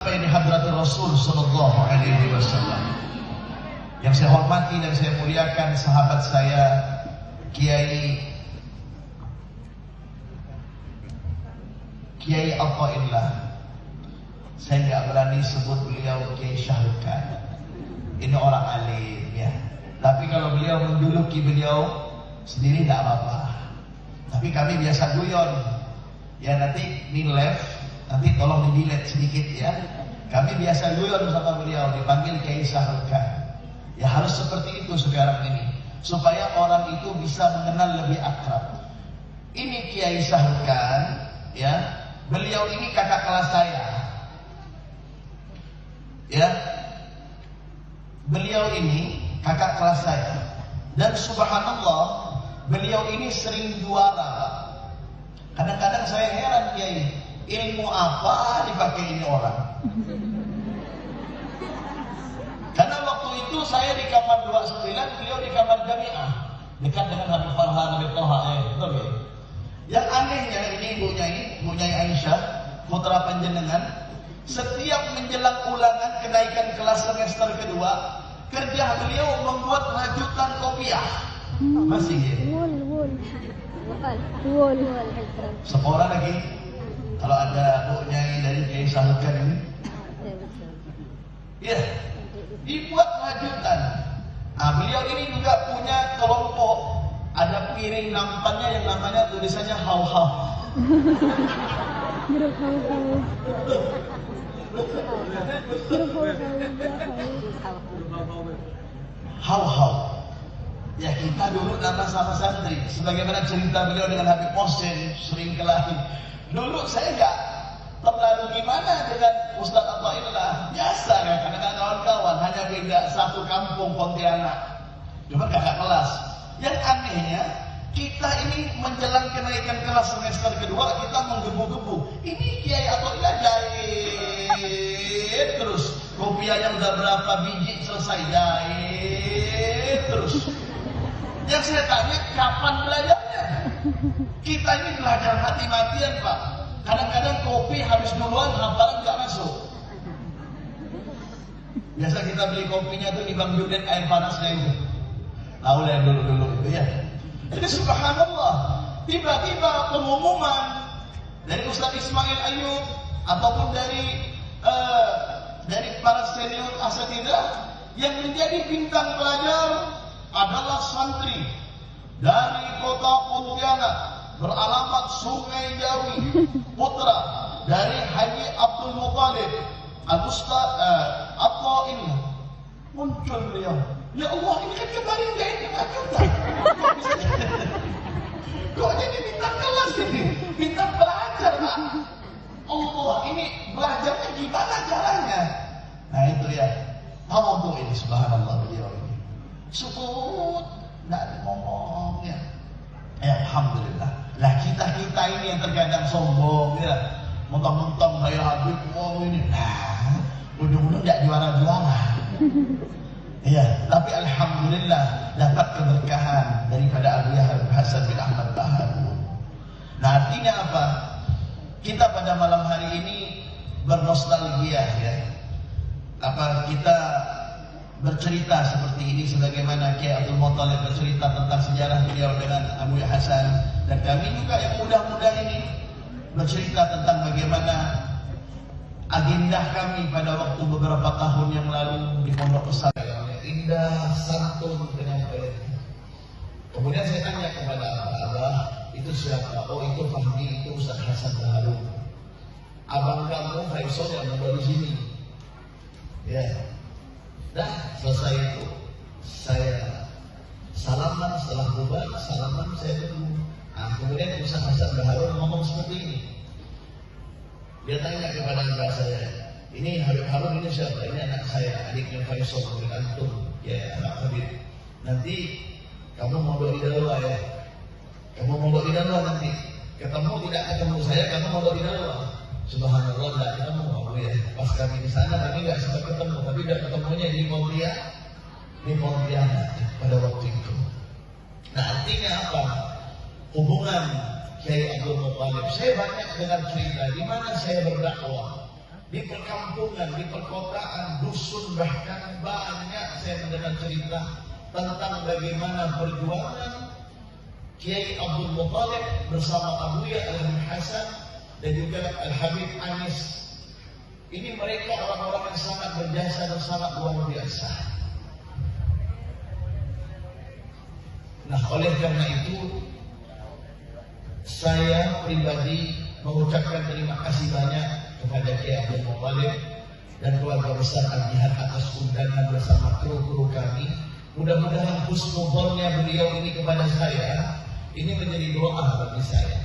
Ini hadratul Rasul sallallahu alaihi wasallam. Yang saya hormati dan saya muliakan sahabat saya Kiai Athaillah. Saya nggak berani sebut beliau Kiai Syahrukhan. Ini orang alim ya. Tapi kalau beliau menjuluki beliau sendiri tidak apa-apa. Tapi kami biasa guyon. Ya nanti di live, nanti tolong di-delete sedikit ya. Kami biasa guyon sama beliau, dipanggil Kiai Syahrukhan. Ya harus seperti itu sekarang ini, supaya orang itu bisa mengenal lebih akrab. Ini Kiai Syahrukhan, ya, beliau ini kakak kelas saya. Ya, beliau ini kakak kelas saya. Dan subhanallah, beliau ini sering juara. Kadang-kadang saya heran, Kiai, ilmu apa dipakai ini orang? Karena waktu itu saya di kamar 29, beliau di kamar Jami'ah, dekat dengan Habib Farhan, Habib Toha, betul ya? Yang anehnya ini Bu Nyai Aisyah, putra panjenengan, setiap menjelang ulangan kenaikan kelas semester kedua, kerja beliau membuat rajutan kopiah. Masih ya? Seorang lagi, kalau ada Bu Nyai dari Kiai Syahrukhan ini, ya, dibuat rajutan. Nah, beliau ini juga punya kelompok, ada piring nampannya yang namanya tulisannya hau-hau. Hau-hau. Ya kita dulu nama sama santri, sebagaimana cerita beliau dengan Habib Mohsin sering kelahi. Dulu saya enggak terlalu gimana dengan Ustaz Athaillah, biasa kan, kadang-kadang kawan-kawan, hanya beda satu kampung Pontianak, cuma kakak kelas. Yang anehnya, kita ini menjelang kenaikan kelas semester kedua, kita menggebu-gebu. Ini Kiai Athaillah jahit terus, kopiahnya udah berapa biji selesai, jahit terus. Yang saya tanya, kapan belajarnya? Kita ini belajar mati-matian Pak. Kadang-kadang kopi habis duluan, hafalan nggak masuk. Biasa kita beli kopinya tuh di Bang Judet air panasnya itu. Tahu lah yang dulu-dulu itu ya. Jadi subhanallah, tiba-tiba pengumuman dari Ustaz Ismail Ayyub ataupun dari para senior asatidzah yang menjadi bintang pelajar adalah santri dari kota Pontianak beralamat Sungai Jawi, putra dari Haji Abdul Muthalib, Al-Ustaz Athaillah. Muncul beliau, ya Allah, ini kan kemarin gak ini rajutan. Kok jadi bintang kelas ini, bintang belajar Pak. Allah, ini belajarnya gimana caranya? Nah itu ya, tawadhu ini subhanallah beliau ini. Sukut, nggak ada ngomong ya. Alhamdulillah. Lah kita ini yang terkadang sombong ya, mentang-mentang saya Habib, ini, nah, ujung-ujung nggak juara-juara. Ya, tapi alhamdulillah dapat keberkahan daripada Abu Habib Hasan bin Ahmad Baharun. Nah artinya apa? Kita pada malam hari ini bernostalgia ya. Apa kita bercerita seperti ini sebagaimana Kiai Abdul Muthalib bercerita tentang sejarah beliau dengan Abu Hasan, dan kami juga yang muda-muda ini bercerita tentang bagaimana agenda kami pada waktu beberapa tahun yang lalu di Pondok Pesantren. Indah, santun dengan baik. Kemudian saya tanya kepada Abah, itu siapa? Oh itu Fahmi, itu Ustaz Hasan Baharun. Abang kamu Faisal yang ada di sini. Ya. Dah selesai itu saya salaman, setelah bubar salaman saya ketemu. Nah, kemudian Ustaz Hasan Baharun ngomong seperti ini. Dia tanya kepada anak saya, ini Habib Harun ini siapa? Ini anak saya, adiknya Faisal dari Antum, ya anak Habib. Nanti kamu mondok di Dalwa ya. Kamu mondok di Dalwa nanti. Ketemu tidak ketemu saya, kamu mondok di Dalwa. Subhanallah, tidak ketemu kamu ya. Pas kami di sana kami nggak sempat ketemu, tapi udah ketemunya di Pontianak pada waktu itu. Nah artinya apa? Hubungan Kiai Abdul Muthalib. Saya banyak dengar cerita di mana saya berdakwah. di perkampungan, di perkotaan, dusun, bahkan banyak saya mendengar cerita tentang bagaimana perjuangan Kiai Abdul Muttalib bersama Abuya Al-Hasan dan juga Al-Habib Anis. Ini mereka orang-orang yang sangat berjasa dan sangat luar biasa. Nah, oleh karena itu saya pribadi mengucapkan terima kasih banyak kepada Kiai Abdul Muttalib dan keluarga besar Al-Jihad atas undangan bersama kru-kru kami. Mudah-mudahan husnuzonnya beliau ini kepada saya ini menjadi doa bagi saya.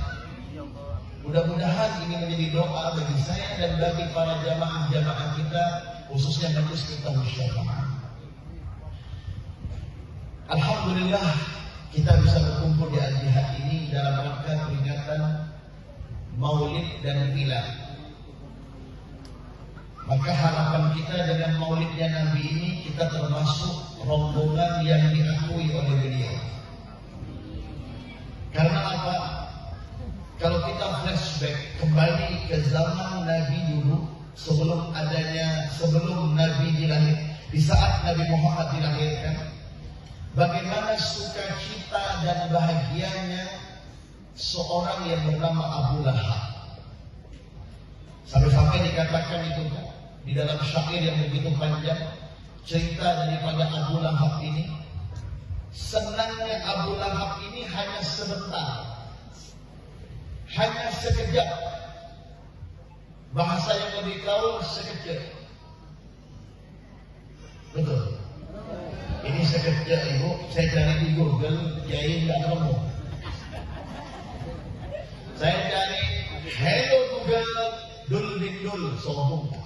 Mudah-mudahan ini menjadi doa bagi saya dan bagi para jamaah-jamaah kita, khususnya majelis kita musyawarah. Alhamdulillah kita bisa berkumpul di Al-Jihad ini dalam rangka peringatan Maulid dan Milad. Maka harapan kita dengan Maulidnya Nabi ini, kita termasuk rombongan yang diakui oleh beliau. Karena apa? Kalau kita flashback kembali ke zaman Nabi dulu, sebelum Nabi dilahir, di saat Nabi Muhammad dilahirkan, bagaimana sukacita dan bahagianya seorang yang bernama Abu Lahab. Sampai-sampai dikatakan itu di dalam syair yang begitu panjang, cerita daripada Abu Lahab ini. Senangnya Abu Lahab ini hanya sebentar, hanya sekejap. Bahasa yang lebih gaul, sekejap. Betul. Ini sekejap ibu, saya cari di Google, jadi nggak nemu. Saya cari hello Google, dul bin dul, sombong.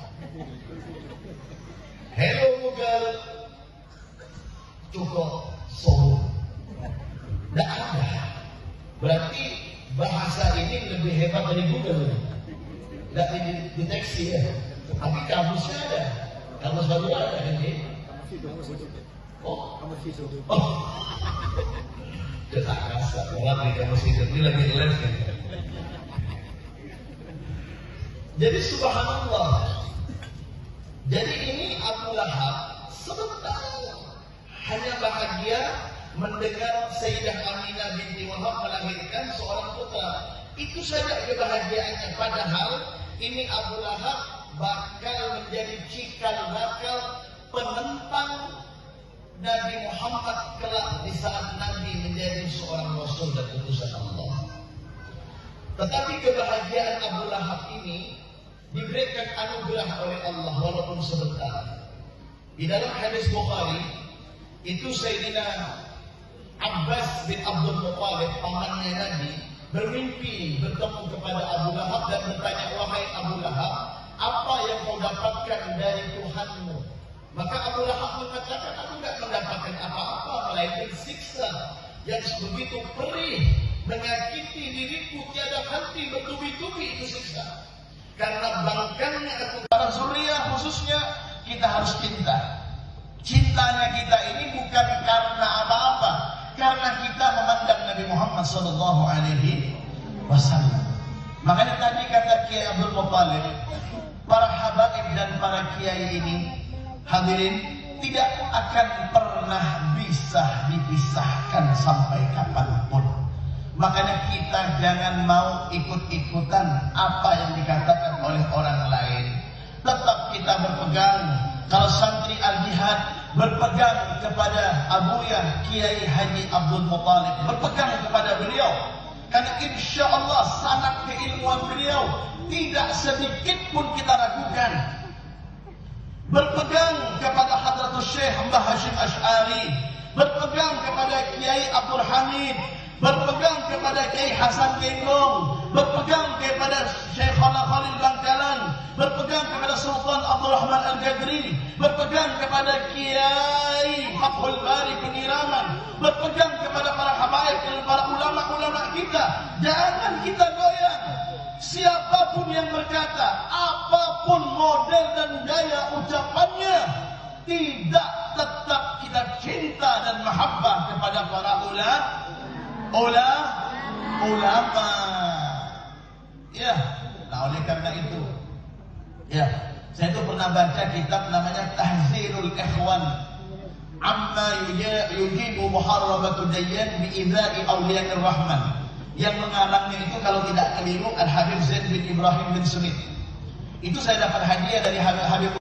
Hello Google, cukup sombong. Tidak ada. Berarti bahasa ini lebih hebat dari Google. Tidak dideteksi ya. Tapi kamusnya ada. Kamus baru ada kan ini? Oh, cetak kasar. Orang di kamus hidup ini lebih les kan? Jadi subhanallah. Jadi ini Abu Lahab sebentar hanya bahagia mendengar Sayyidah Aminah binti Wahab melahirkan seorang putra. Itu saja kebahagiaannya. Padahal ini Abu Lahab bakal menjadi cikal bakal penentang Nabi Muhammad kelak di saat Nabi menjadi seorang Rasul dan utusan Allah. Tetapi kebahagiaan Abu Lahab ini diberikan anugerah oleh Allah walaupun sebentar. Di dalam hadis Bukhari itu Sayyidina Abbas bin Abdul Muttalib, pamannya Nabi, bermimpi bertemu kepada Abu Lahab dan bertanya, wahai Abu Lahab, apa yang kau dapatkan dari Tuhanmu? Maka Abu Lahab mengatakan, aku tidak mendapatkan apa-apa melainkan siksa yang begitu perih, menyakiti diriku, tiada henti, bertubi-tubi itu siksa. Karena bangkangnya keturunan Suriah khususnya kita harus cinta. Cintanya kita ini bukan karena apa-apa, karena kita memandang Nabi Muhammad SAW. Makanya tadi kata Kiai Abdul Muttalib, para habaib dan para kiai ini, hadirin, tidak akan pernah bisa dipisahkan sampai kapanpun. Makanya kita jangan mau ikut-ikutan apa yang dikatakan oleh orang lain. Tetap kita berpegang, kalau santri Al-Jihad berpegang kepada Abuya Kiai Haji Abdul Muttalib, berpegang kepada beliau. Karena insya Allah sanad keilmuan beliau tidak sedikit pun kita ragukan. Berpegang kepada Hadratus Syekh Mbah Hashim Asy'ari, berpegang kepada Kiai Abdul Hamid, berpegang kepada Kiai Hasan Genggong, berpegang kepada Syekh Khalil Bangkalan, berpegang kepada Sultan Abdul Rahman Al-Gadri, berpegang kepada Kiai Fathul Bari Peniraman, berpegang kepada para habaib dan para ulama-ulama kita. Jangan kita goyang. Siapapun yang berkata, apapun model dan gaya ucapannya, tidak, tetap kita cinta dan mahabbah kepada para ulama. Ya, nah oleh karena itu Ya, saya itu pernah baca kitab namanya Tahzirul Ikhwan Amma yujibu muharramatu dayyan bi'idha'i awliyanir rahman. Yang mengarangnya itu kalau tidak keliru Al-Habib Zain bin Ibrahim bin Sunni. Itu saya dapat hadiah dari Habib